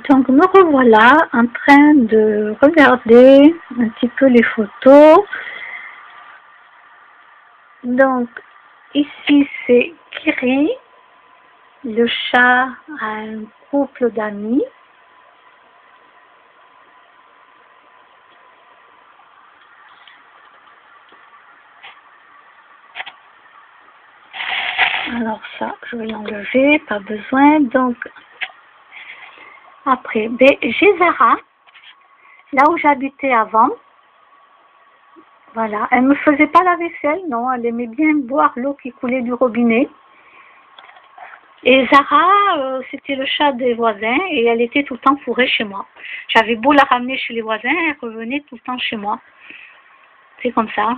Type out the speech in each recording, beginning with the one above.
Donc me revoilà en train de regarder un petit peu les photos. Donc ici c'est Kiri, le chat a un couple d'amis. Alors ça, je vais l'enlever, pas besoin. Donc après, j'ai Zara, là où j'habitais avant. Voilà, elle ne me faisait pas la vaisselle, non, elle aimait bien boire l'eau qui coulait du robinet. Et Zara, c'était le chat des voisins et elle était tout le temps fourrée chez moi. J'avais beau la ramener chez les voisins, elle revenait tout le temps chez moi. C'est comme ça.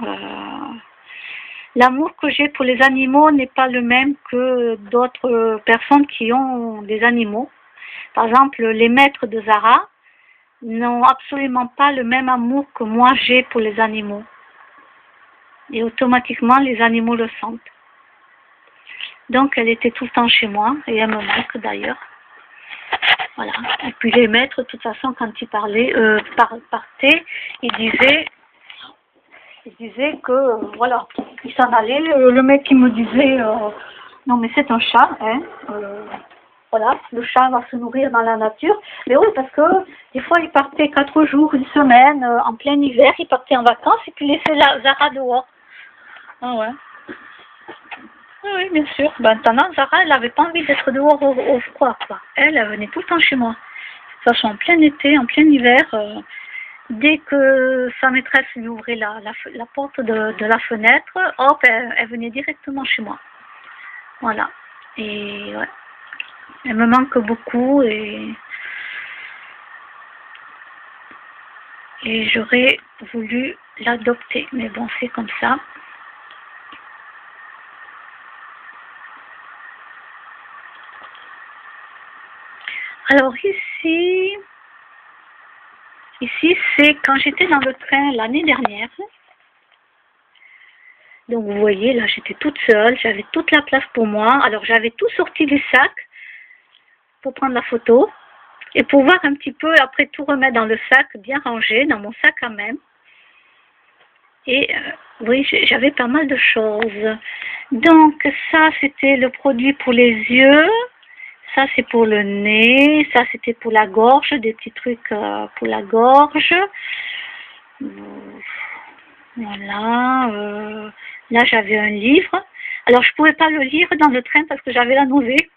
L'amour que j'ai pour les animaux n'est pas le même que d'autres personnes qui ont des animaux. Par exemple, les maîtres de Zara n'ont absolument pas le même amour que moi j'ai pour les animaux. Et automatiquement, les animaux le sentent. Donc, elle était tout le temps chez moi, et elle me manque d'ailleurs. Voilà. Et puis les maîtres, de toute façon, quand ils partaient, ils disaient que, voilà, ils s'en allaient. Le mec, il me disait, non mais c'est un chat, hein. Voilà, le chat va se nourrir dans la nature. Mais oui, parce que des fois, il partait 4 jours, une semaine, en plein hiver, il partait en vacances et puis il laissait Zara dehors. Ah ouais. Oui, bien sûr. Maintenant, Zara, elle n'avait pas envie d'être dehors au froid, quoi. Elle venait tout le temps chez moi. De toute façon, en plein été, en plein hiver, dès que sa maîtresse lui ouvrait la porte de la fenêtre, hop, elle venait directement chez moi. Voilà. Et ouais. Elle me manque beaucoup et j'aurais voulu l'adopter. Mais bon, c'est comme ça. Alors ici c'est quand j'étais dans le train l'année dernière. Donc vous voyez, là j'étais toute seule, j'avais toute la place pour moi. Alors j'avais tout sorti du sac pour prendre la photo et pour voir un petit peu, après tout remettre dans le sac, bien rangé, dans mon sac à main. Et oui, j'avais pas mal de choses. Donc ça c'était le produit pour les yeux. Ça, c'est pour le nez. Ça, c'était pour la gorge. Des petits trucs pour la gorge. Voilà. Là, j'avais un livre. Alors, je ne pouvais pas le lire dans le train parce que j'avais la nausée.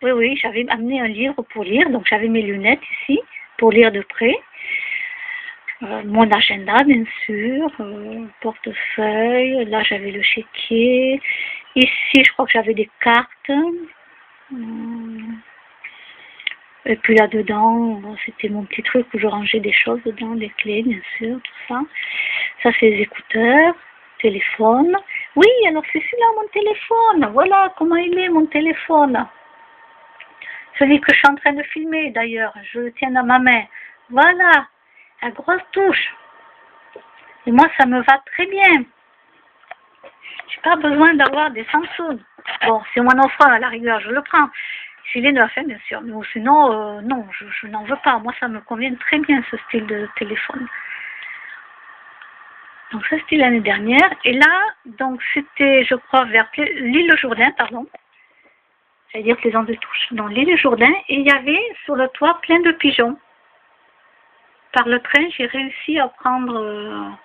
Oui, oui, j'avais amené un livre pour lire. Donc, j'avais mes lunettes ici pour lire de près. Mon agenda, bien sûr. Portefeuille. Là, j'avais le chéquier. Ici, je crois que j'avais des cartes. Et puis là-dedans, c'était mon petit truc où je rangeais des choses dedans, des clés, bien sûr, tout ça. Ça, c'est les écouteurs, téléphone. Oui, alors c'est celui-là, mon téléphone. Voilà comment il est, mon téléphone. Celui que je suis en train de filmer, d'ailleurs. Je le tiens dans ma main. Voilà, la grosse touche. Et moi, ça me va très bien. J'ai pas besoin d'avoir des Samsung. Bon, si on m'en offre à la rigueur, je le prends. S'il est neuf, hein, bien sûr. Mais sinon, non, je n'en veux pas. Moi, ça me convient très bien, ce style de téléphone. Donc, ça, c'était l'année dernière. Et là, donc, c'était, je crois, vers l'île Jourdain, pardon. J'allais dire Plaisance de Touche. Dans l'île Jourdain. Et il y avait sur le toit plein de pigeons. Par le train, j'ai réussi à prendre...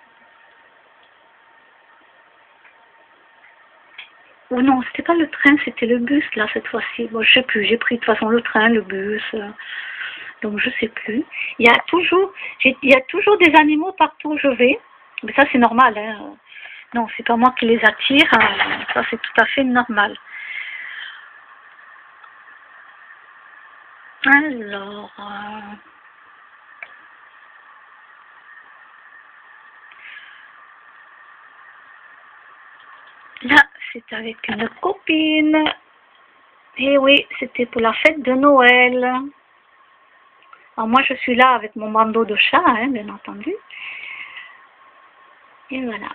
Oh non, c'était pas le train, c'était le bus, là, cette fois-ci. Bon, je sais plus, j'ai pris de toute façon le train, le bus, donc je sais plus. Il y a toujours des animaux partout où je vais. Mais ça, c'est normal, hein. Non, c'est pas moi qui les attire, hein. Ça, c'est tout à fait normal. Alors... là, c'est avec une copine. Et oui, c'était pour la fête de Noël. Alors moi, je suis là avec mon bandeau de chat, hein, bien entendu. Et voilà.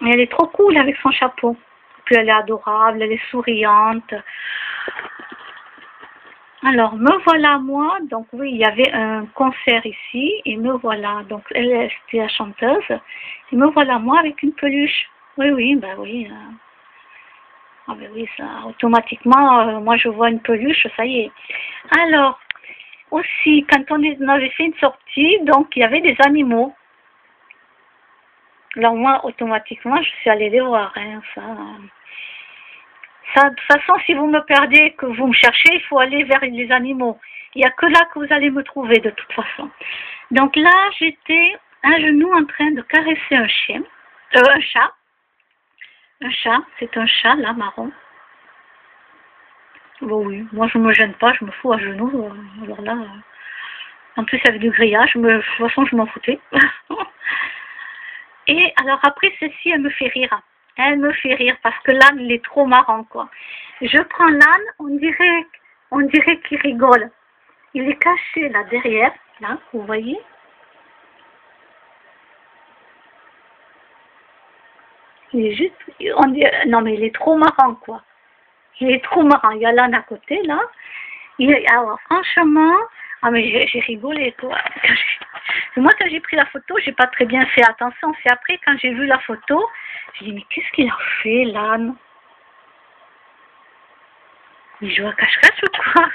Et elle est trop cool avec son chapeau. Puis elle est adorable, elle est souriante. Alors, me voilà moi, donc oui, il y avait un concert ici, et me voilà, donc elle, c'était la chanteuse, et me voilà moi avec une peluche. Oui, oui, ben oui. Ah ben oui, ça, automatiquement, moi je vois une peluche, ça y est. Alors, aussi, quand on avait fait une sortie, donc il y avait des animaux. Alors moi, automatiquement, je suis allée les voir, hein, ça, de toute façon, si vous me perdez et que vous me cherchez, il faut aller vers les animaux. Il n'y a que là que vous allez me trouver, de toute façon. Donc là, j'étais à genoux en train de caresser un chien, un chat. Un chat, c'est un chat, là, marron. Bon, oui, moi je me gêne pas, je me fous à genoux. Alors là, en plus avec du grillage, de toute façon, je m'en foutais. Et alors après, celle-ci, elle me fait rire. Elle me fait rire parce que l'âne, il est trop marrant, quoi. Je prends l'âne, on dirait qu'il rigole. Il est caché là derrière, là, vous voyez. Il est juste, non mais il est trop marrant, quoi. Il est trop marrant. Il y a l'âne à côté, là. Alors franchement, ah mais j'ai rigolé, quoi. Moi, quand j'ai pris la photo, j'ai pas très bien fait attention. C'est après, quand j'ai vu la photo, j'ai dit, mais qu'est-ce qu'il a fait, l'âne? Il joue à cache-cache ou quoi?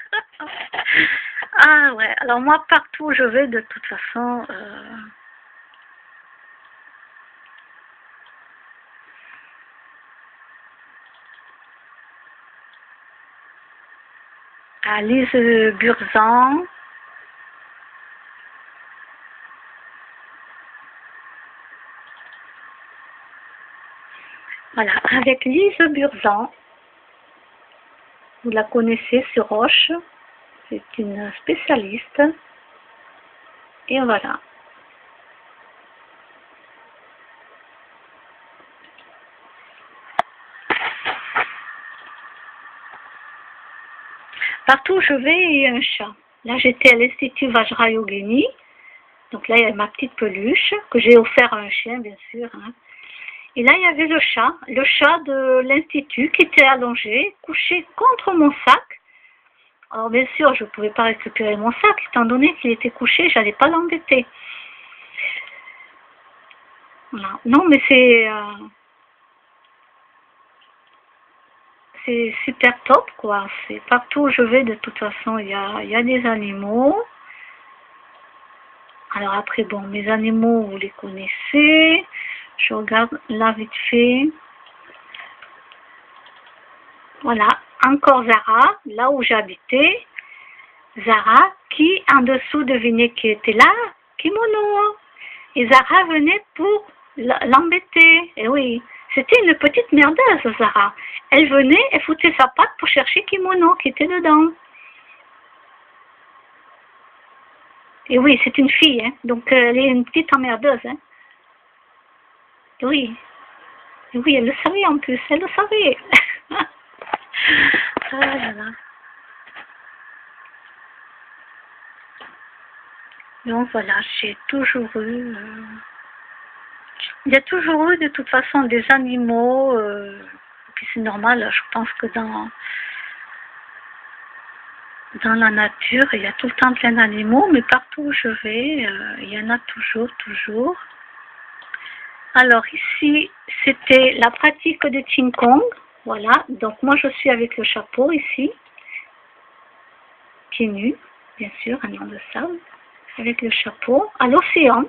Ah ouais, alors moi, partout où je vais, de toute façon, à Lise Burzan, voilà, avec Lise Burzan, vous la connaissez sur Roche, c'est une spécialiste, et voilà. Partout où je vais, il y a un chat. Là, j'étais à l'Institut Vajrayogini. Donc là, il y a ma petite peluche que j'ai offert à un chien, bien sûr. Hein. Et là, il y avait le chat de l'Institut qui était allongé, couché contre mon sac. Alors, bien sûr, je ne pouvais pas récupérer mon sac, étant donné qu'il était couché, je n'allais pas l'embêter. Voilà. Non, mais c'est super top, quoi. C'est partout où je vais, de toute façon, il y a des animaux. Alors après, bon, mes animaux, vous les connaissez. Je regarde là vite fait. Voilà, encore Zara, là où j'habitais. Zara, qui en dessous, devinez qui était là? Kimono. Et Zara venait pour l'embêter. Et oui, c'était une petite merdeuse, Zara. Elle venait, elle foutait sa patte pour chercher Kimono qui était dedans. Et oui, c'est une fille, hein. Donc elle est une petite emmerdeuse. Hein. Oui. Et oui, elle le savait en plus, elle le savait. Ah là là. Donc voilà, j'ai toujours eu... il y a toujours eu de toute façon des animaux, puis c'est normal, je pense que dans la nature, il y a tout le temps plein d'animaux, mais partout où je vais, il y en a toujours. Alors ici, c'était la pratique de Qigong, voilà, donc moi je suis avec le chapeau ici, pieds nus, bien sûr, un an de sable, avec le chapeau, à l'océan.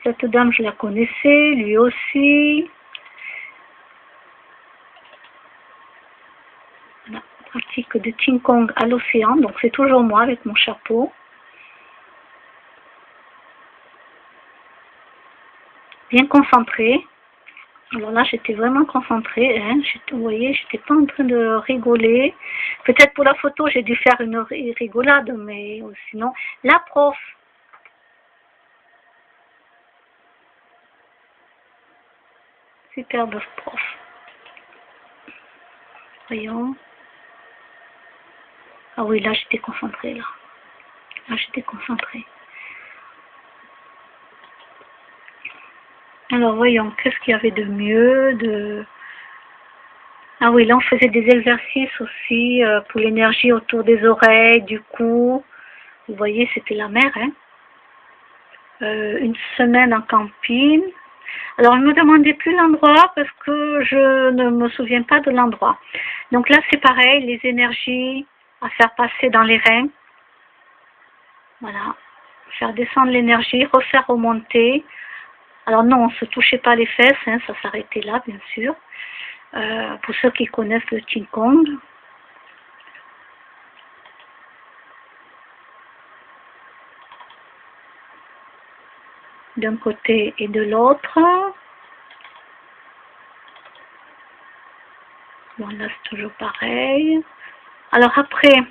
Cette dame, je la connaissais, lui aussi. Voilà, pratique de Qigong à l'océan, donc c'est toujours moi avec mon chapeau. Bien concentrée. Alors là, j'étais vraiment concentrée. Hein. Vous voyez, j'étais pas en train de rigoler. Peut-être pour la photo, j'ai dû faire une rigolade, mais sinon, la prof. Superbe prof. Voyons. Ah oui, là, j'étais concentrée, là. Là, j'étais concentrée. Alors voyons, qu'est-ce qu'il y avait de mieux de... Ah oui, là on faisait des exercices aussi pour l'énergie autour des oreilles, du cou. Vous voyez, c'était la mer, hein. Une semaine en camping. Alors, ne me demandez plus l'endroit parce que je ne me souviens pas de l'endroit. Donc là, c'est pareil, les énergies à faire passer dans les reins. Voilà. Faire descendre l'énergie, refaire remonter. Alors non, on ne se touchait pas les fesses, hein, ça s'arrêtait là, bien sûr. Pour ceux qui connaissent le Qigong. D'un côté et de l'autre. Bon, là, c'est toujours pareil. Alors après,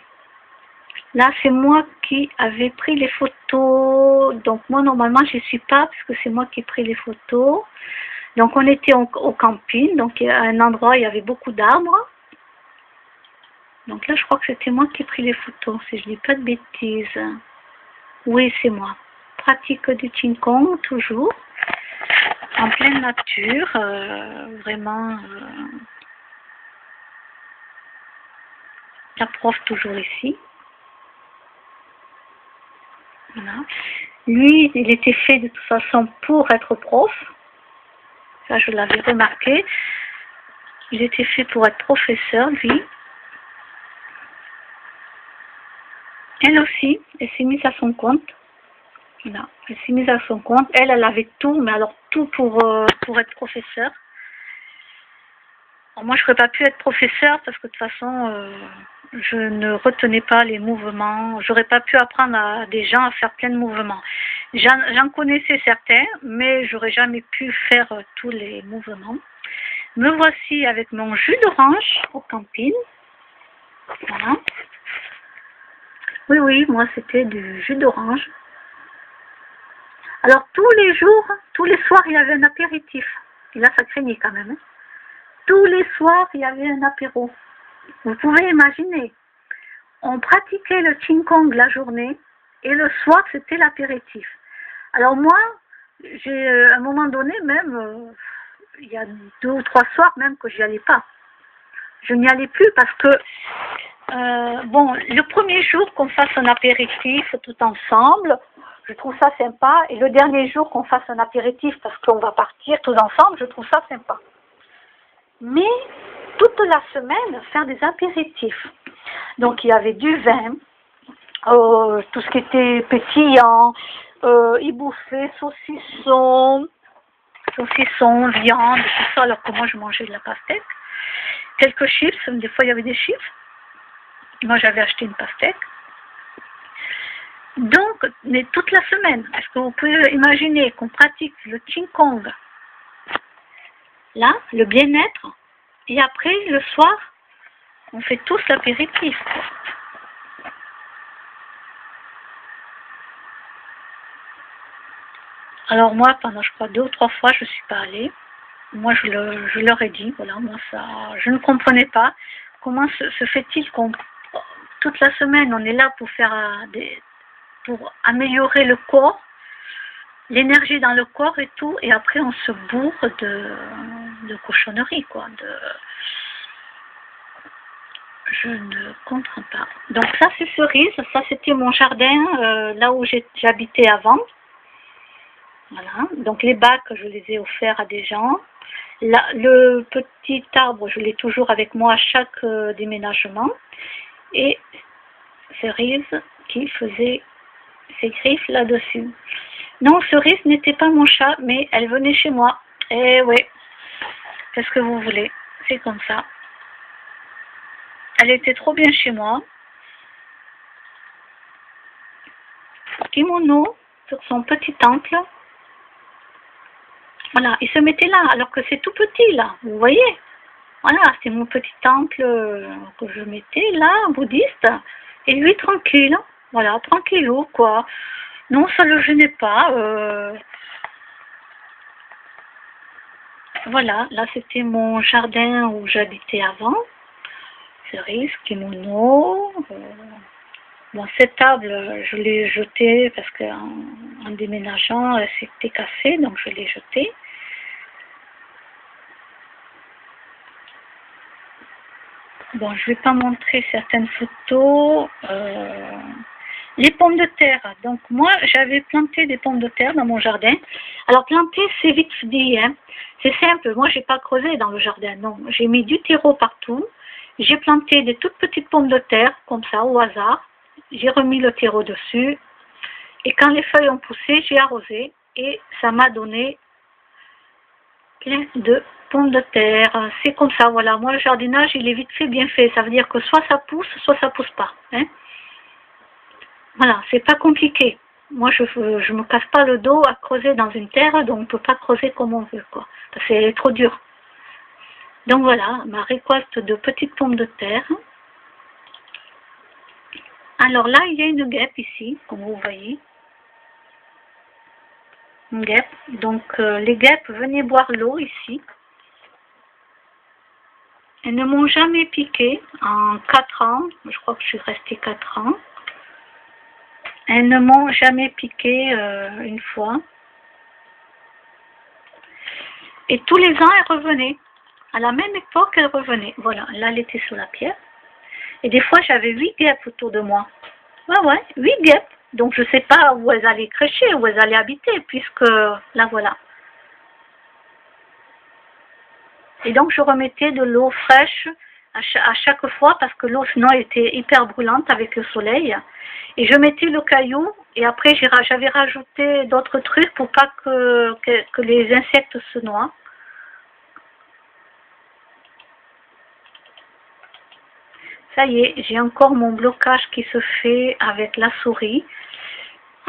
là, c'est moi qui avais pris les photos. Donc, moi, normalement, je ne suis pas, puisque c'est moi qui ai pris les photos. Donc, on était au camping. Donc, à un endroit, il y avait beaucoup d'arbres. Donc là, je crois que c'était moi qui ai pris les photos, si je ne dis pas de bêtises. Oui, c'est moi. Pratique du Qigong, toujours. En pleine nature, vraiment. La prof toujours ici. Voilà. Lui, il était fait de toute façon pour être prof. Ça, je l'avais remarqué. Il était fait pour être professeur, lui. Elle aussi, elle s'est mise à son compte. Voilà. Elle s'est mise à son compte. Elle avait tout, mais alors tout pour être professeur. Alors moi, je n'aurais pas pu être professeur parce que de toute façon, je ne retenais pas les mouvements. J'aurais pas pu apprendre à des gens à faire plein de mouvements. J'en connaissais certains, mais j'aurais jamais pu faire tous les mouvements. Me voici avec mon jus d'orange au camping. Voilà. Oui, oui, moi c'était du jus d'orange. Alors tous les jours, tous les soirs, il y avait un apéritif. Et là, ça craignait quand même. Hein. Tous les soirs, il y avait un apéro. Vous pouvez imaginer. On pratiquait le Qigong la journée et le soir, c'était l'apéritif. Alors moi, j'ai à un moment donné même, il y a 2 ou 3 soirs même que j'y allais pas. Je n'y allais plus parce que, bon, le premier jour qu'on fasse un apéritif tout ensemble, je trouve ça sympa. Et le dernier jour qu'on fasse un apéritif parce qu'on va partir tous ensemble, je trouve ça sympa. Mais toute la semaine, faire des apéritifs. Donc il y avait du vin, tout ce qui était pétillant, ébouffé, saucisson, viande, tout ça, alors que moi je mangeais de la pastèque. Quelques chips, des fois il y avait des chips. Moi j'avais acheté une pastèque. Donc, mais toute la semaine, est-ce que vous pouvez imaginer qu'on pratique le Qigong, là, le bien-être, et après, le soir, on fait tous l'apéritif. Alors moi, pendant je crois 2 ou 3 fois, je ne suis pas allée. Moi, je leur ai dit, voilà, moi ça, je ne comprenais pas comment se fait-il qu'on toute la semaine on est là pour faire pour améliorer le corps, l'énergie dans le corps et tout, et après on se bourre de cochonneries, quoi. Je ne comprends pas. Donc ça c'est cerise, ça c'était mon jardin, là où j'habitais avant. Voilà, donc les bacs je les ai offerts à des gens. Là, le petit arbre je l'ai toujours avec moi à chaque déménagement. Et cerise qui faisait ses griffes là-dessus. Non, cerise n'était pas mon chat, mais elle venait chez moi. Eh oui, qu'est-ce que vous voulez, c'est comme ça. Elle était trop bien chez moi. Kimono sur son petit temple. Voilà, il se mettait là, alors que c'est tout petit là, vous voyez. Voilà, c'est mon petit temple que je mettais là, bouddhiste. Et lui, tranquille. Voilà, tranquillou, quoi. Non, ça ne le gênait pas. Voilà, là, c'était mon jardin où j'habitais avant. Cerise, kimono. Bon, cette table, je l'ai jetée parce qu'en déménageant, elle s'était cassée, donc je l'ai jetée. Bon, je vais pas montrer certaines photos. Les pommes de terre. Donc moi, j'avais planté des pommes de terre dans mon jardin. Alors planter, c'est vite dit, hein. C'est simple. Moi, j'ai pas creusé dans le jardin. Non, j'ai mis du terreau partout. J'ai planté des toutes petites pommes de terre, comme ça, au hasard. J'ai remis le terreau dessus. Et quand les feuilles ont poussé, j'ai arrosé. Et ça m'a donné plein de pommes de terre. C'est comme ça, voilà. Moi, le jardinage, il est vite fait, bien fait. Ça veut dire que soit ça pousse pas. Hein. Voilà, c'est pas compliqué. Moi, je me casse pas le dos à creuser dans une terre, donc on peut pas creuser comme on veut, quoi. Parce que c'est trop dur. Donc voilà, ma récolte de petites pommes de terre. Alors là, il y a une guêpe ici, comme vous voyez. Une guêpe. Donc les guêpes venaient boire l'eau ici. Elles ne m'ont jamais piqué en 4 ans. Je crois que je suis restée 4 ans. Elles ne m'ont jamais piqué une fois. Et tous les ans, elles revenaient. À la même époque, elles revenaient. Voilà, là, elle était sur la pierre. Et des fois, j'avais 8 guêpes autour de moi. Ouais, 8 guêpes. Donc, je ne sais pas où elles allaient crécher, où elles allaient habiter, puisque là, voilà. Et donc, je remettais de l'eau fraîche à chaque fois, parce que l'eau, sinon, elle était hyper brûlante avec le soleil. Et je mettais le caillou, et après, j'avais rajouté d'autres trucs pour pas que les insectes se noient. Ça y est, j'ai encore mon blocage qui se fait avec la souris.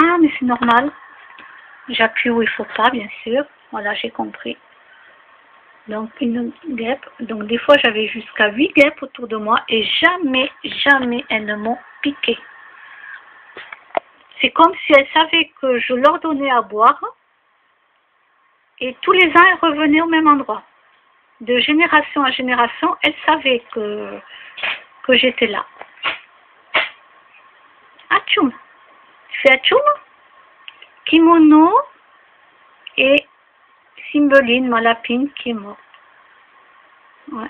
Ah, mais c'est normal. J'appuie où il faut pas, bien sûr. Voilà, j'ai compris. Donc, une guêpe. Donc, des fois, j'avais jusqu'à 8 guêpes autour de moi et jamais, jamais elles ne m'ont piqué. C'est comme si elles savaient que je leur donnais à boire et tous les ans, elles revenaient au même endroit. De génération à génération, elles savaient que j'étais là. Atchoum. Tu fais atchoum? Kimono et Cymbeline, ma lapine, qui est morte. Ouais.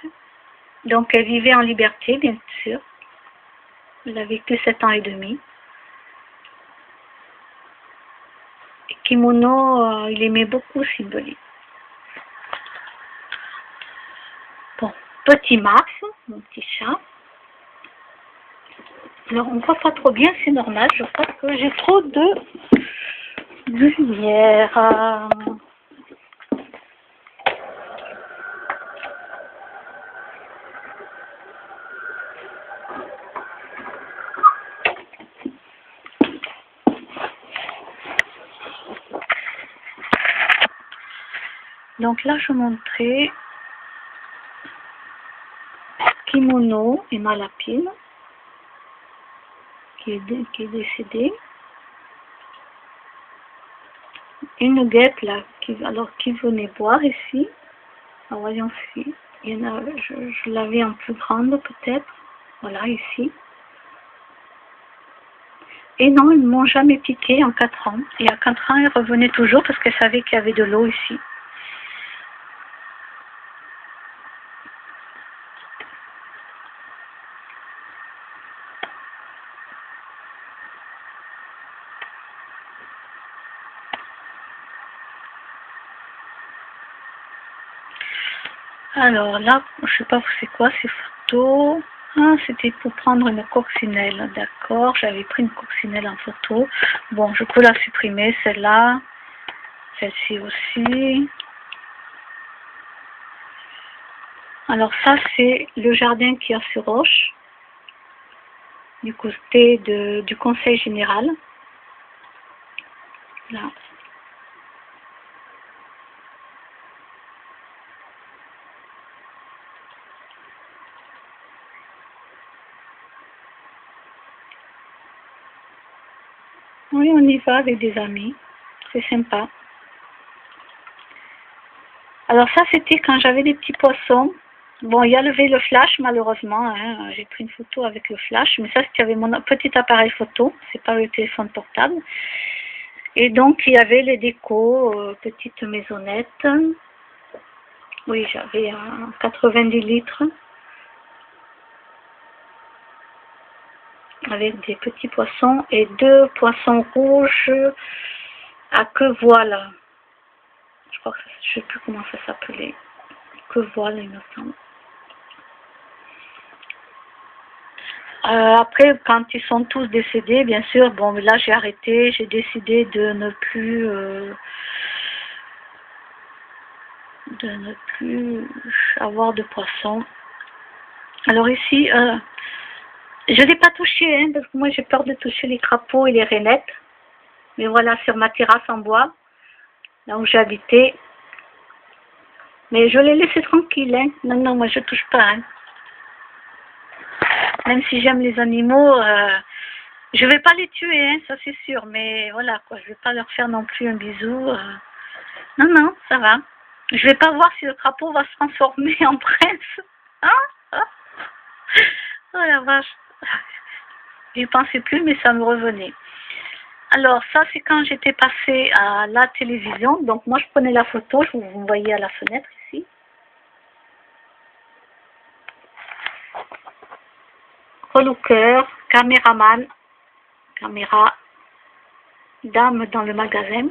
Donc elle vivait en liberté, bien sûr. Elle a vécu 7 ans et demi. Et Kimono, il aimait beaucoup Cymbeline. Bon, petit Max, mon petit chat. Alors on ne voit pas trop bien, c'est normal, je crois que j'ai trop de lumière. Donc là, je montrais Kimono et ma lapine qui est décédée. Une guêpe là, qui venait boire ici. Alors voyons si, il y en a, je l'avais en plus grande peut-être. Voilà, ici. Et non, ils ne m'ont jamais piqué en 4 ans. Et à 4 ans, ils revenaient toujours parce qu'elles savaient qu'il y avait de l'eau ici. Alors là, je ne sais pas c'est quoi ces photos. Ah, c'était pour prendre une coccinelle, d'accord. J'avais pris une coccinelle en photo. Bon, je peux la supprimer, celle-là. Celle-ci aussi. Alors ça, c'est le jardin qu'il y a sur Roche, du côté du conseil général. Là. Oui, on y va avec des amis. C'est sympa. Alors ça, c'était quand j'avais des petits poissons. Bon, il y a le flash, malheureusement. Hein. J'ai pris une photo avec le flash. Mais ça, c'était avec mon petit appareil photo. C'est pas le téléphone portable. Et donc, il y avait les décos, petites maisonnettes. Oui, j'avais 90 litres. avec des petits poissons et 2 poissons rouges à queue voile. Je crois que je sais plus comment ça s'appelait. Queue voile, il me semble. Après, quand ils sont tous décédés, bien sûr, bon, là j'ai arrêté, j'ai décidé de ne plus avoir de poissons. Alors ici, je ne l'ai pas touché, hein, parce que moi j'ai peur de toucher les crapauds et les rainettes. Mais voilà, sur ma terrasse en bois, là où j'ai habité. Mais je l'ai laissé tranquille, hein. Non, non, moi je touche pas, hein. Même si j'aime les animaux, je vais pas les tuer, hein, ça c'est sûr. Mais voilà, quoi, je vais pas leur faire non plus un bisou. Non, non, ça va. Je vais pas voir si le crapaud va se transformer en prince. Hein? Oh la vache. J'y pensais plus, mais ça me revenait. Alors, ça, c'est quand j'étais passée à la télévision. Donc, moi, je prenais la photo. Vous me voyez à la fenêtre, ici. Relooker, caméraman, caméra, dame dans le magasin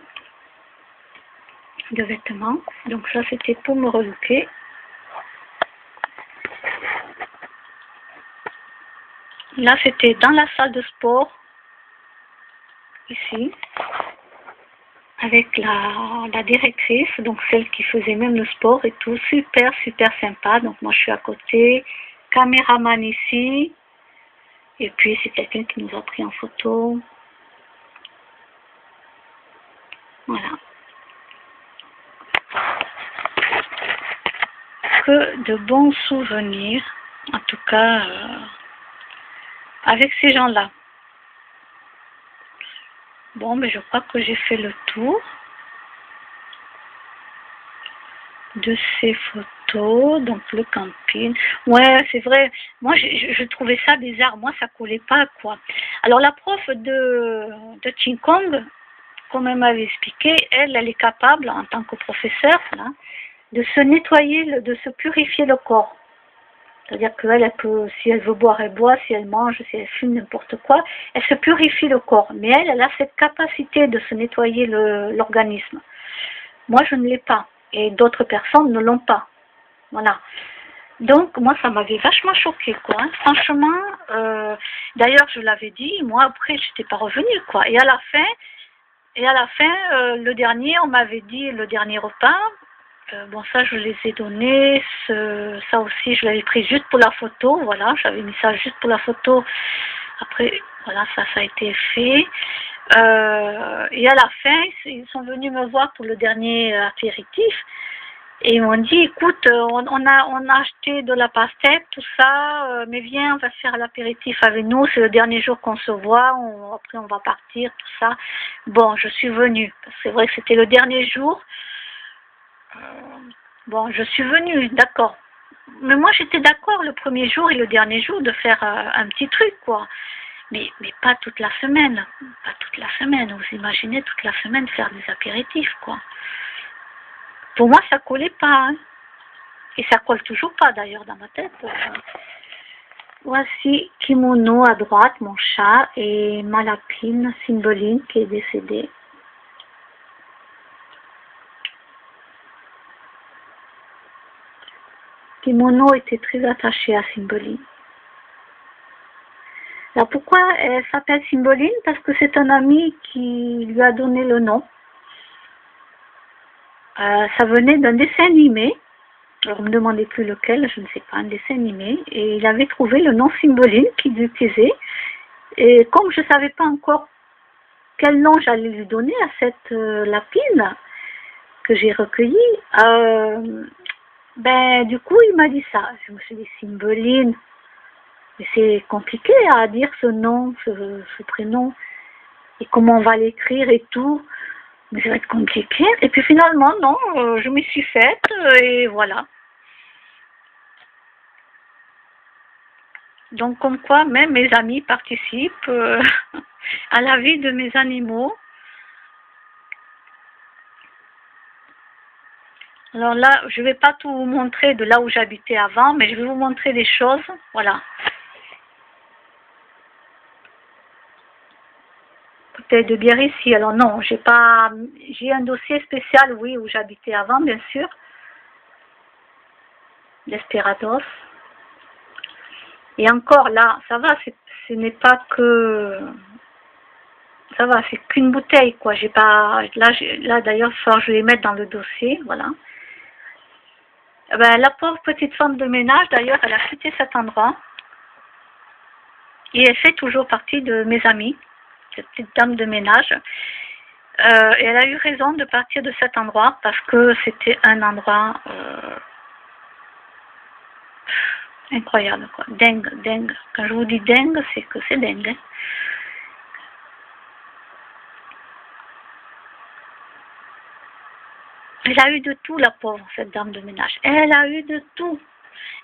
de vêtements. Donc, ça, c'était pour me relooker. Là, c'était dans la salle de sport. Ici, avec la directrice, donc celle qui faisait même le sport et tout, super, super sympa. Donc moi je suis à côté, caméraman ici, et puis c'est quelqu'un qui nous a pris en photo. Voilà. Que de bons souvenirs, en tout cas, avec ces gens-là. Bon, mais je crois que j'ai fait le tour de ces photos. Donc le camping. Ouais, c'est vrai. Moi, je trouvais ça bizarre. Moi, ça collait pas, quoi. Alors la prof de Qing Kong, comme elle m'avait expliqué, elle est capable, en tant que professeure, là, de se nettoyer, de se purifier le corps. C'est-à-dire qu'elle peut, si elle veut boire, elle boit, si elle mange, si elle fume, n'importe quoi, elle se purifie le corps. Mais elle a cette capacité de se nettoyer l'organisme. Moi, je ne l'ai pas. Et d'autres personnes ne l'ont pas. Voilà. Donc, moi, ça m'avait vachement choquée, quoi. Hein. Franchement, d'ailleurs, je l'avais dit, moi, après, je n'étais pas revenue, quoi. Et à la fin, le dernier, on m'avait dit, le dernier repas, bon, ça, je les ai donnés. Ça aussi, je l'avais pris juste pour la photo. Voilà, j'avais mis ça juste pour la photo. Après, voilà, ça a été fait. Et à la fin, ils sont venus me voir pour le dernier apéritif. Et ils m'ont dit, écoute, on a acheté de la pastèque, tout ça, mais viens, on va faire l'apéritif avec nous. C'est le dernier jour qu'on se voit. Après, on va partir, tout ça. Bon, je suis venue. C'est vrai que c'était le dernier jour. Bon, je suis venue, d'accord. Mais moi, j'étais d'accord le premier jour et le dernier jour de faire un petit truc, quoi. Mais pas toute la semaine. Pas toute la semaine. Vous imaginez toute la semaine faire des apéritifs, quoi. Pour moi, ça collait pas. Hein. Et ça colle toujours pas, d'ailleurs, dans ma tête. Voici Kimono à droite, mon chat, et ma lapine, Cymbeline, qui est décédée. Kimono était très attaché à Cymbeline. Alors pourquoi elle s'appelle Cymbeline? Parce que c'est un ami qui lui a donné le nom. Ça venait d'un dessin animé. Alors, ne me demandez plus lequel, je ne sais pas, un dessin animé. Et il avait trouvé le nom Cymbeline qu'il utilisait. Et comme je ne savais pas encore quel nom j'allais lui donner à cette lapine que j'ai recueillie, du coup, il m'a dit ça. Je me suis dit, Cymbeline. Mais c'est compliqué à dire ce nom, ce prénom. Et comment on va l'écrire et tout. Mais ça va être compliqué. Et puis finalement, non, je m'y suis faite et voilà. Donc comme quoi, même mes amis participent à la vie de mes animaux. Alors là, je ne vais pas tout vous montrer de là où j'habitais avant, mais je vais vous montrer des choses. Voilà. bouteille de bière ici. Alors non, j'ai pas, j'ai un dossier spécial, oui, où j'habitais avant, bien sûr. Desperados. Et encore là, ça va, ce n'est pas que, ça va, c'est qu'une bouteille, quoi. J'ai pas, là d'ailleurs, je vais les mettre dans le dossier, voilà. Ben, la pauvre petite femme de ménage, d'ailleurs, elle a quitté cet endroit. Et elle fait toujours partie de mes amis, cette petite dame de ménage. Et elle a eu raison de partir de cet endroit parce que c'était un endroit incroyable, quoi. Dingue, dingue. Quand je vous dis dingue, c'est que c'est dingue. Hein. Elle a eu de tout, la pauvre, cette dame de ménage. Elle a eu de tout.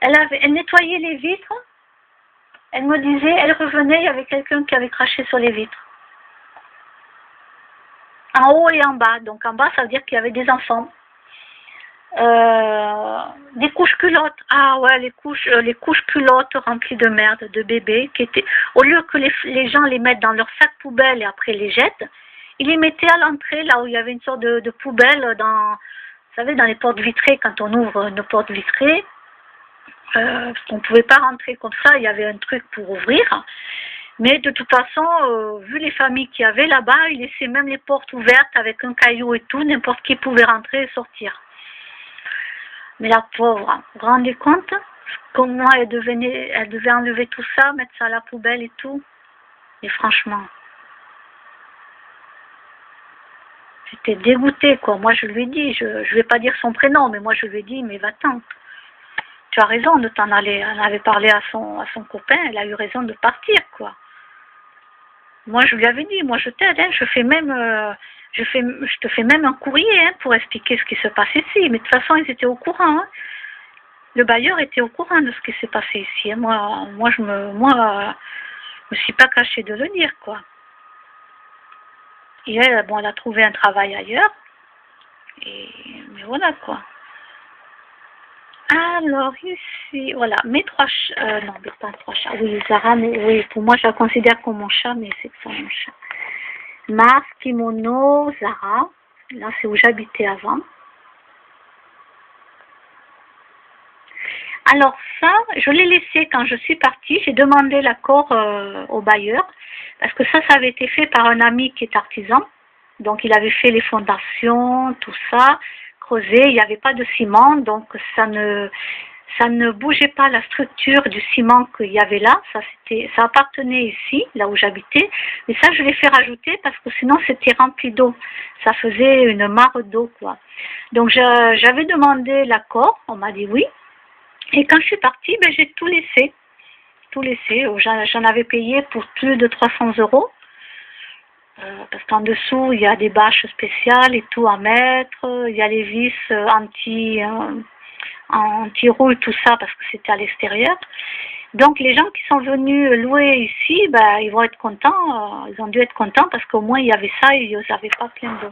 Elle nettoyait les vitres. Elle me disait, elle revenait, il y avait quelqu'un qui avait craché sur les vitres. En haut et en bas. Donc en bas, ça veut dire qu'il y avait des enfants. Des couches culottes. Ah ouais, les couches culottes remplies de merde, de bébés, qui étaient, au lieu que les gens les mettent dans leur sac poubelle et après les jettent, ils les mettaient à l'entrée, là où il y avait une sorte de poubelle, vous savez, dans les portes vitrées, quand on ouvre nos portes vitrées, on ne pouvait pas rentrer comme ça, il y avait un truc pour ouvrir. Mais de toute façon, vu les familles qu'il y avait là-bas, ils laissaient même les portes ouvertes avec un caillou et tout, n'importe qui pouvait rentrer et sortir. Mais la pauvre, vous vous rendez compte comment elle devait enlever tout ça, mettre ça à la poubelle et tout. Et franchement, j'étais dégoûtée, quoi. Moi, je lui ai dit, je vais pas dire son prénom, mais moi, je lui ai dit, mais va-t'en. Tu as raison de t'en aller. Elle avait parlé à son copain, elle a eu raison de partir, quoi. Moi, je lui avais dit, moi, je t'aide, hein, je te fais même un courrier hein, pour expliquer ce qui se passe ici. Mais de toute façon, ils étaient au courant. Hein. Le bailleur était au courant de ce qui s'est passé ici. Hein. Moi, je me suis pas cachée de le dire, quoi. Et elle, bon, elle a trouvé un travail ailleurs. Mais voilà, quoi. Alors, ici, voilà, mes trois chats, non, mais pas trois chats, oui, Zara, mais oui, pour moi, je la considère comme mon chat, mais c'est pas mon chat. Mars, Kimono, Zara, là, c'est où j'habitais avant. Alors ça, je l'ai laissé quand je suis partie, j'ai demandé l'accord au bailleur, parce que ça avait été fait par un ami qui est artisan, donc il avait fait les fondations, tout ça, creusé, il n'y avait pas de ciment, donc ça ne bougeait pas la structure du ciment qu'il y avait là, ça appartenait ici, là où j'habitais, mais ça je l'ai fait rajouter parce que sinon c'était rempli d'eau, ça faisait une mare d'eau, quoi. Donc j'avais demandé l'accord, on m'a dit oui, et quand je suis partie, ben, j'ai tout laissé, j'en avais payé pour plus de 300 €. Parce qu'en dessous, il y a des bâches spéciales et tout à mettre, il y a les vis anti-rouille, tout ça, parce que c'était à l'extérieur. Donc les gens qui sont venus louer ici, ben, ils vont être contents, ils ont dû être contents parce qu'au moins il y avait ça et ils n'avaient pas plein d'eau.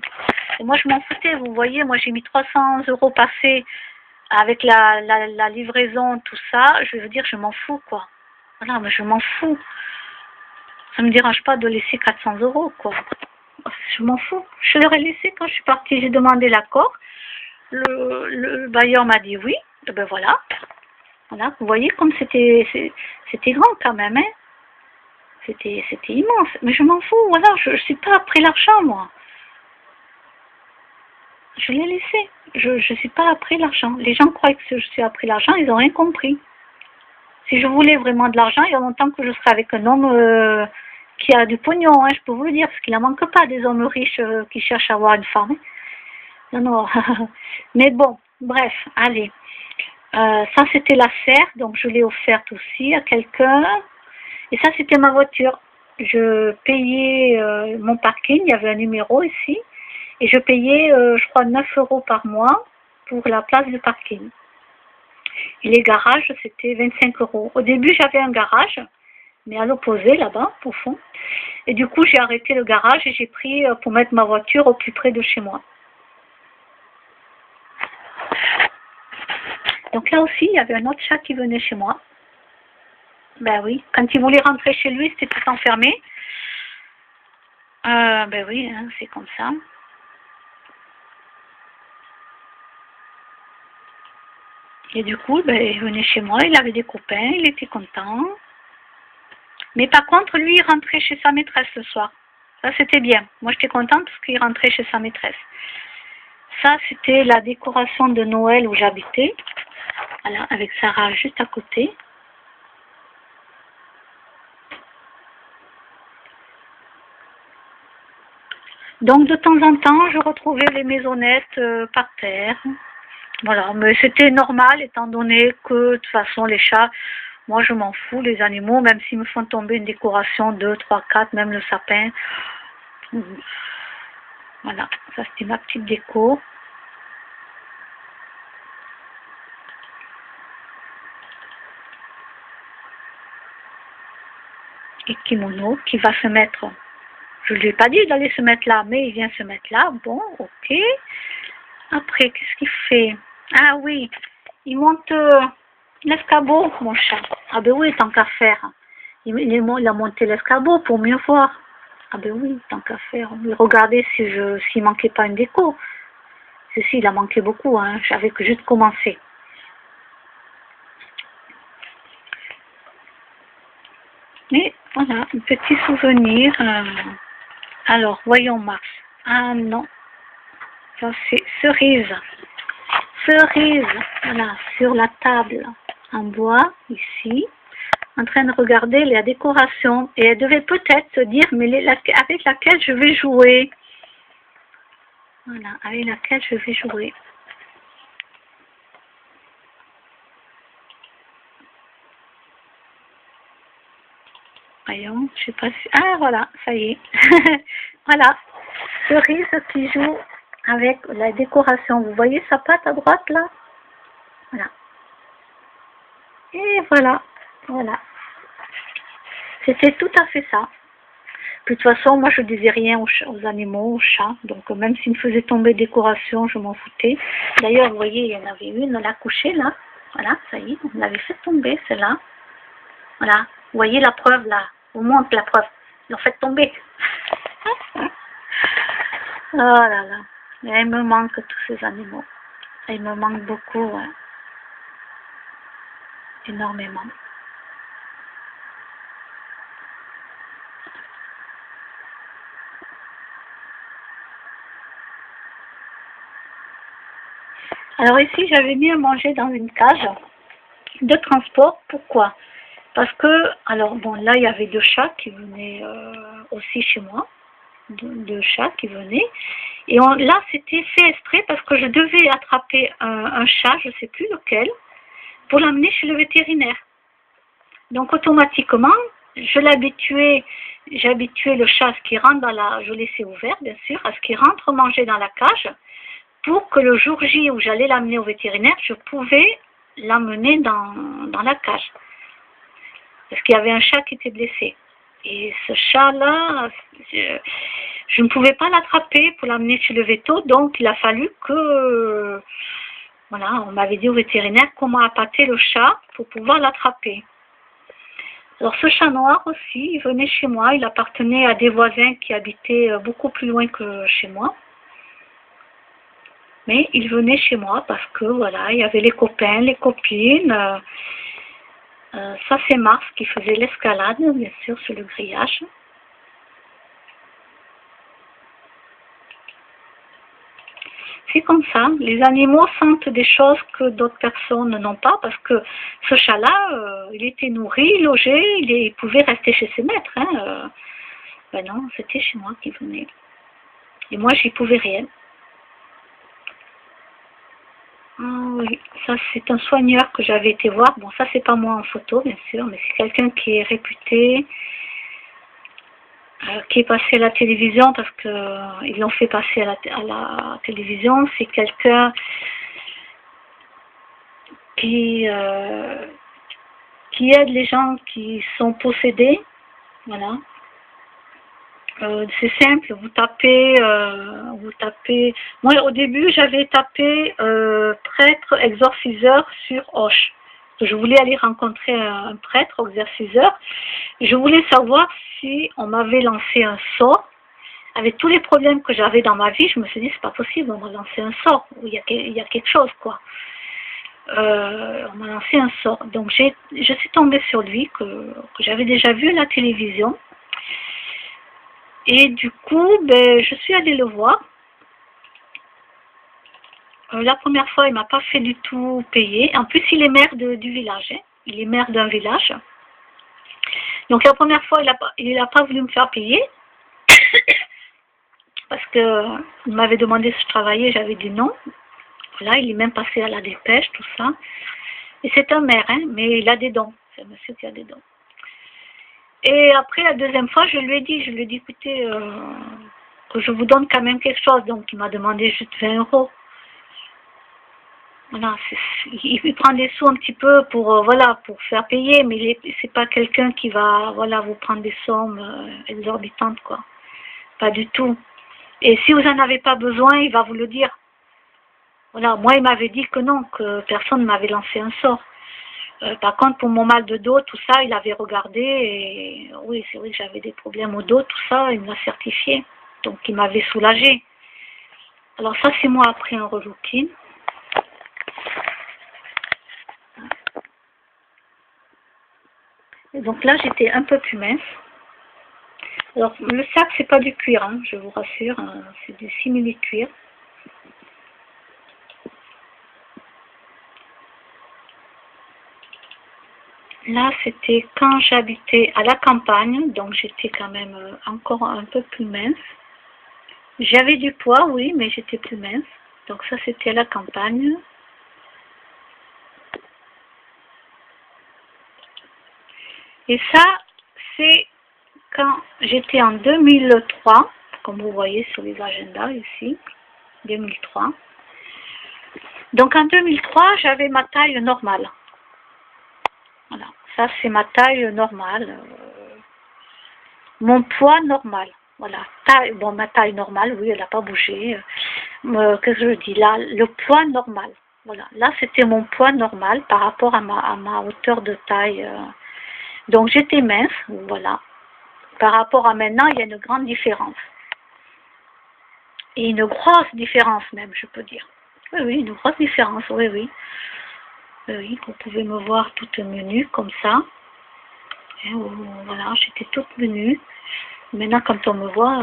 Et moi je m'en foutais, vous voyez, moi j'ai mis 300 € passés avec la livraison, tout ça, je veux dire, je m'en fous, quoi. Voilà, mais je m'en fous. Ça me dérange pas de laisser 400 €, quoi. Je m'en fous. Je leur ai laissé quand je suis partie. J'ai demandé l'accord. Le bailleur m'a dit oui. Et ben voilà. Voilà. Vous voyez comme c'était grand quand même, hein. C'était immense. Mais je m'en fous. Voilà. Je suis pas après l'argent, moi. Je l'ai laissé. Je suis pas après l'argent. Les gens croient que je suis après l'argent. Ils ont rien compris. Si je voulais vraiment de l'argent, il y a longtemps que je serais avec un homme qui a du pognon, hein, je peux vous le dire, parce qu'il n'en manque pas des hommes riches qui cherchent à avoir une femme. Hein. Non, non. Mais bon, bref, allez. Ça, c'était la serre, donc je l'ai offerte aussi à quelqu'un. Et ça, c'était ma voiture. Je payais mon parking, il y avait un numéro ici. Et je payais, je crois, 9 € par mois pour la place de parking. Et les garages, c'était 25 €. Au début, j'avais un garage, mais à l'opposé, là-bas, au fond. Et du coup, j'ai arrêté le garage et j'ai pris pour mettre ma voiture au plus près de chez moi. Donc là aussi, il y avait un autre chat qui venait chez moi. Ben oui, quand il voulait rentrer chez lui, c'était tout enfermé. Ben oui, hein, c'est comme ça. Et du coup, ben, il venait chez moi, il avait des copains, il était content. Mais par contre, lui, il rentrait chez sa maîtresse le soir. Ça, c'était bien. Moi, j'étais contente parce qu'il rentrait chez sa maîtresse. Ça, c'était la décoration de Noël où j'habitais. Voilà, avec Sarah juste à côté. Donc, de temps en temps, je retrouvais les maisonnettes par terre. Voilà, mais c'était normal étant donné que de toute façon les chats, moi je m'en fous, les animaux, même s'ils me font tomber une décoration 2, 3, 4, même le sapin. Voilà, ça c'était ma petite déco. Et kimono qui va se mettre, je ne lui ai pas dit d'aller se mettre là, mais il vient se mettre là, bon, ok. Après, qu'est-ce qu'il fait? Ah oui, il monte l'escabeau, mon chat. Ah ben oui, tant qu'à faire. Il a monté l'escabeau pour mieux voir. Ah ben oui, tant qu'à faire. Regardez s'il manquait pas une déco. Ceci, il a manqué beaucoup, hein. J'avais que juste commencé. Mais voilà, un petit souvenir. Alors, voyons Mars. Ah non, ça c'est cerise. Cerise, voilà, sur la table en bois, ici, en train de regarder la décoration. Et elle devait peut-être se dire, mais avec laquelle je vais jouer. Voilà, avec laquelle je vais jouer. Voyons, je sais pas si... Ah, voilà, ça y est. Voilà, cerise qui joue avec la décoration. Vous voyez sa patte à droite, là? Voilà. Et voilà, voilà. C'était tout à fait ça. Puis, de toute façon, moi, je disais rien aux animaux, aux chats. Donc, même s'ils me faisaient tomber décoration, je m'en foutais. D'ailleurs, vous voyez, il y en avait une, on l'a couchée, là. Voilà, ça y est, on l'avait fait tomber, celle-là. Voilà. Vous voyez la preuve, là. On montre la preuve. Ils l'ont fait tomber. Oh là là. Et il me manque tous ces animaux. Il me manque beaucoup, ouais. Énormément. Alors ici, j'avais mis à manger dans une cage de transport. Pourquoi? Parce que, alors bon, là, il y avait deux chats qui venaient aussi chez moi. Deux chats qui venaient. Et là, c'était fait exprès parce que je devais attraper un chat, je ne sais plus lequel, pour l'amener chez le vétérinaire. Donc, automatiquement, j'habituais le chat à ce qu'il rentre je laissais ouvert, bien sûr, à ce qu'il rentre manger dans la cage, pour que le jour J où j'allais l'amener au vétérinaire, je pouvais l'amener dans la cage. Parce qu'il y avait un chat qui était blessé. Et ce chat-là, je ne pouvais pas l'attraper pour l'amener chez le véto, donc il a fallu que, voilà, on m'avait dit au vétérinaire comment appâter le chat pour pouvoir l'attraper. Alors ce chat noir aussi, il venait chez moi, il appartenait à des voisins qui habitaient beaucoup plus loin que chez moi. Mais il venait chez moi parce que, voilà, il y avait les copains, les copines. Ça, c'est Mars qui faisait l'escalade, bien sûr, sur le grillage. C'est comme ça. Les animaux sentent des choses que d'autres personnes n'ont pas parce que ce chat-là, il était nourri, logé, il pouvait rester chez ses maîtres. Hein. Ben non, c'était chez moi qu'il venait. Et moi, j'y pouvais rien. Ah oui, ça c'est un soigneur que j'avais été voir. Bon, ça c'est pas moi en photo, bien sûr, mais c'est quelqu'un qui est réputé, qui est passé à la télévision parce que ils l'ont fait passer à la télévision. C'est quelqu'un qui aide les gens qui sont possédés. Voilà. C'est simple, vous tapez. Moi, au début, j'avais tapé prêtre exorciseur sur Hoche. Je voulais aller rencontrer un prêtre exorciseur. Je voulais savoir si on m'avait lancé un sort avec tous les problèmes que j'avais dans ma vie, je me suis dit, c'est pas possible, on m'a lancé un sort, il y a quelque chose, quoi. On m'a lancé un sort. Donc, je suis tombée sur lui, que j'avais déjà vu à la télévision. Et du coup, ben, je suis allée le voir. La première fois, il m'a pas fait du tout payer. En plus, il est maire du village. Hein. Il est maire d'un village. Donc, la première fois, il a pas voulu me faire payer. Parce que il m'avait demandé si je travaillais, j'avais dit non. Voilà, il est même passé à la dépêche, tout ça. Et c'est un maire, hein, mais il a des dons. C'est un monsieur qui a des dons. Et après, la deuxième fois, je lui ai dit, écoutez, que je vous donne quand même quelque chose. Donc, il m'a demandé juste 20 euros. Voilà, il prend des sous un petit peu pour, voilà, pour faire payer, mais c'est pas quelqu'un qui va, voilà, vous prendre des sommes exorbitantes, quoi. Pas du tout. Et si vous en avez pas besoin, il va vous le dire. Voilà, moi, il m'avait dit que non, que personne ne m'avait lancé un sort. Par contre, pour mon mal de dos, tout ça, il avait regardé et oui, c'est vrai que j'avais des problèmes au dos, tout ça, il me l'a certifié. Donc, il m'avait soulagé. Alors ça, c'est moi après un relooking. Et donc là, j'étais un peu plus mince. Alors, le sac, c'est pas du cuir, hein, je vous rassure, hein, c'est du simili-cuir. Là, c'était quand j'habitais à la campagne, donc j'étais quand même encore un peu plus mince. J'avais du poids, oui, mais j'étais plus mince. Donc ça, c'était à la campagne. Et ça, c'est quand j'étais en 2003, comme vous voyez sur les agendas ici, 2003. Donc en 2003, j'avais ma taille normale. Voilà, ça c'est ma taille normale. Mon poids normal. Voilà, bon, ma taille normale, oui, elle n'a pas bougé. Qu'est-ce que je dis là? Le poids normal. Voilà, là c'était mon poids normal par rapport à ma hauteur de taille. Donc j'étais mince, voilà. Par rapport à maintenant, il y a une grande différence. Et une grosse différence même, je peux dire. Oui, oui, une grosse différence, oui, oui. Oui, vous pouvez me voir toute menue comme ça. Et voilà, j'étais toute menue. Maintenant, quand on me voit...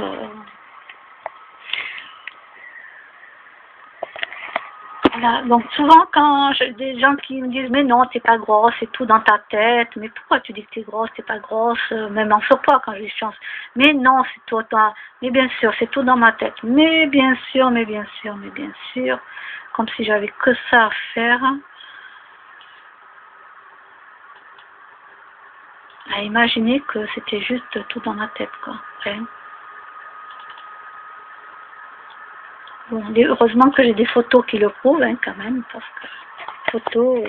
Voilà. Donc souvent, quand j'ai des gens qui me disent mais non, t'es pas grosse, c'est tout dans ta tête. Mais pourquoi tu dis que t'es grosse, t'es pas grosse, même en surpoids quand j'ai chance. Mais non, c'est toi. Mais bien sûr, c'est tout dans ma tête. Mais bien sûr, mais bien sûr, mais bien sûr. Comme si j'avais que ça à faire. À imaginer que c'était juste tout dans ma tête, quoi. Rien. Bon, heureusement que j'ai des photos qui le prouvent, hein, quand même, parce que photos...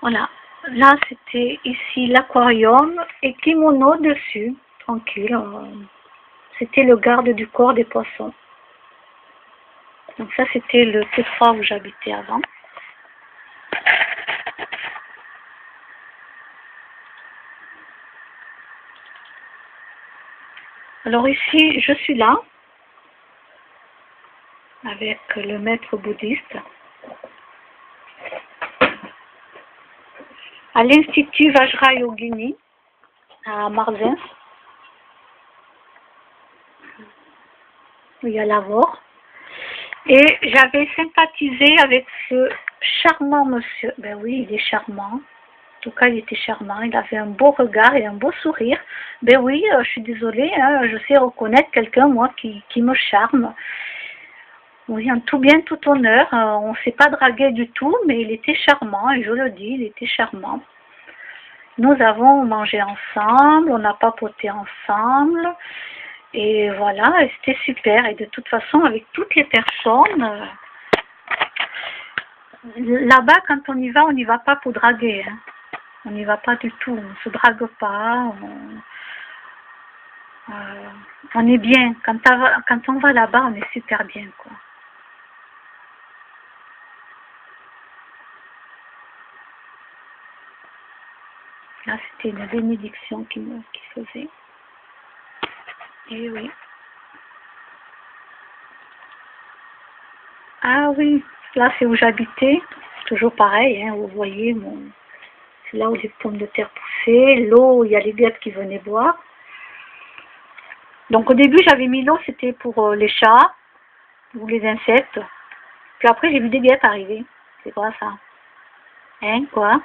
Voilà. Là, c'était ici l'aquarium et kimono dessus, tranquille. C'était le garde du corps des poissons. Donc ça, c'était le T3 où j'habitais avant. Alors ici, je suis là, avec le maître bouddhiste, à l'Institut Vajrayogini, à Marzins, où il y a Lavore. Et j'avais sympathisé avec ce charmant monsieur. Ben oui, il est charmant. En tout cas, il était charmant. Il avait un beau regard et un beau sourire. Ben oui, je suis désolée, hein, je sais reconnaître quelqu'un, moi, qui me charme. Oui, en tout bien, tout honneur. On ne s'est pas dragué du tout, mais il était charmant, et je le dis, il était charmant. Nous avons mangé ensemble, on a papoté ensemble. Et voilà, c'était super. Et de toute façon, avec toutes les personnes, là-bas, quand on y va pas pour draguer. Hein. On n'y va pas du tout. On ne se drague pas. On est bien. Quand on va là-bas, on est super bien, quoi. Là, c'était une bénédiction qui faisait. Et oui. Ah oui, là c'est où j'habitais. Toujours pareil, hein, vous voyez, c'est là où les pommes de terre poussaient. L'eau, il y a les guêpes qui venaient boire. Donc au début j'avais mis l'eau, c'était pour les chats ou les insectes. Puis après j'ai vu des guêpes arriver. C'est quoi ça? Hein, quoi?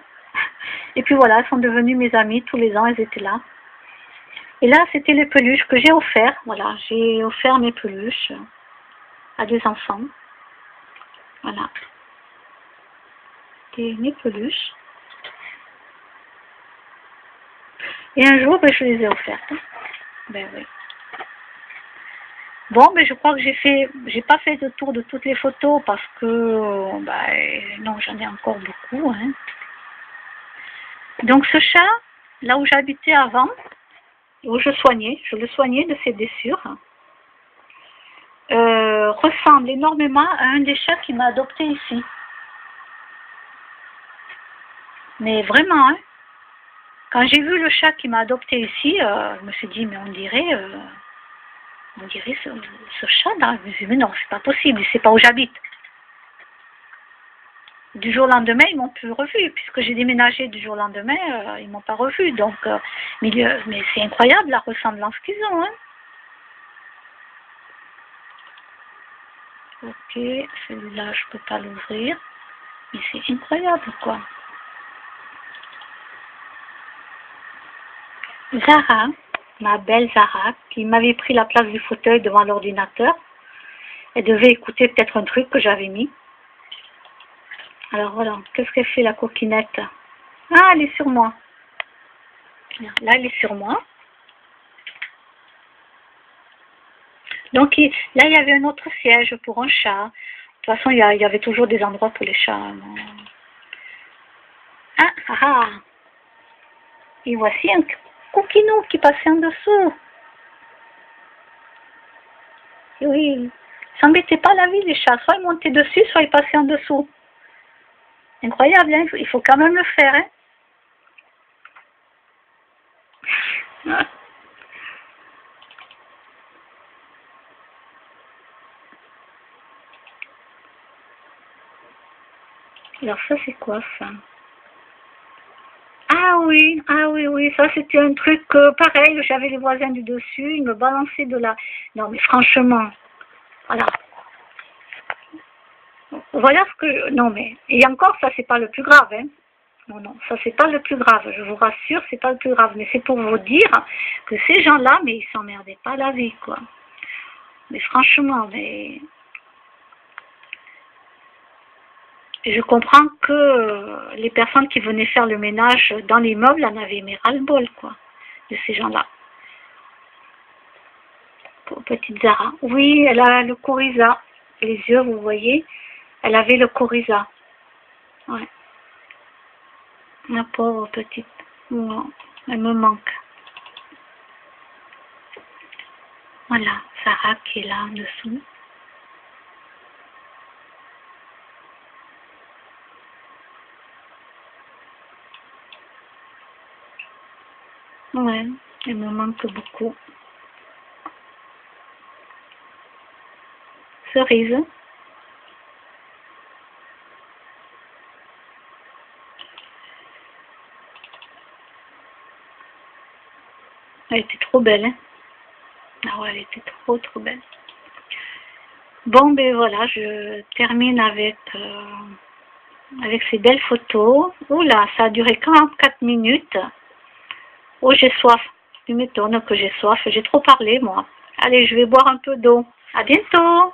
Et puis voilà, elles sont devenues mes amies. Tous les ans, elles étaient là. Et là, c'était les peluches que j'ai offertes. Voilà, j'ai offert mes peluches à des enfants. Voilà. C'était mes peluches. Et un jour, ben, je les ai offertes. Ben oui. Bon, ben je crois que j'ai pas fait le tour de toutes les photos parce que, ben, non, j'en ai encore beaucoup, hein. Donc ce chat, là où j'habitais avant, où je le soignais de ses blessures, ressemble énormément à un des chats qui m'a adopté ici. Mais vraiment, hein, quand j'ai vu le chat qui m'a adopté ici, je me suis dit, mais on dirait ce chat-là. Je me suis dit, mais non, c'est pas possible, il sait pas où j'habite. Du jour au lendemain, ils m'ont plus revu, puisque j'ai déménagé du jour au lendemain, ils m'ont pas revu. Donc, mais c'est incroyable la ressemblance qu'ils ont, hein. Ok, celui-là, je peux pas l'ouvrir. Mais c'est incroyable, quoi. Zara, ma belle Zara, qui m'avait pris la place du fauteuil devant l'ordinateur. Elle devait écouter peut-être un truc que j'avais mis. Alors voilà, qu'est-ce qu'elle fait la coquinette? Ah, elle est sur moi. Là, elle est sur moi. Donc là, il y avait un autre siège pour un chat. De toute façon, il y avait toujours des endroits pour les chats. Ah, ah, ah. Et voici un coquinou qui passait en dessous. Et oui, s'embêtaient pas la vie les chats. Soit ils montaient dessus, soit ils passaient en dessous. Incroyable, hein? Il faut quand même le faire, hein? Alors ça c'est quoi ça? Ah oui, oui, ça c'était un truc pareil, j'avais les voisins du dessus, ils me balançaient de la... Non mais franchement, voilà. Voilà ce que... Non mais, et encore ça c'est pas le plus grave, hein. Non, non, ça c'est pas le plus grave, je vous rassure, c'est pas le plus grave, mais c'est pour vous dire que ces gens-là, mais ils s'emmerdaient pas la vie, quoi. Mais franchement, mais... Et je comprends que les personnes qui venaient faire le ménage dans l'immeuble en avaient mis ras-le-bol, quoi, de ces gens-là. Petite Zara. Oui, elle a le coryza. Les yeux, vous voyez, elle avait le coryza. Ouais. La pauvre petite. Oh, elle me manque. Voilà, Zara qui est là en dessous. Ouais, elle me manque beaucoup. Cerise. Elle était trop belle, hein. Ah ouais, elle était trop belle. Bon, ben voilà, je termine avec ces belles photos. Oula, ça a duré 44 minutes. Oh, j'ai soif. Tu m'étonnes que j'ai soif. J'ai trop parlé, moi. Allez, je vais boire un peu d'eau. À bientôt.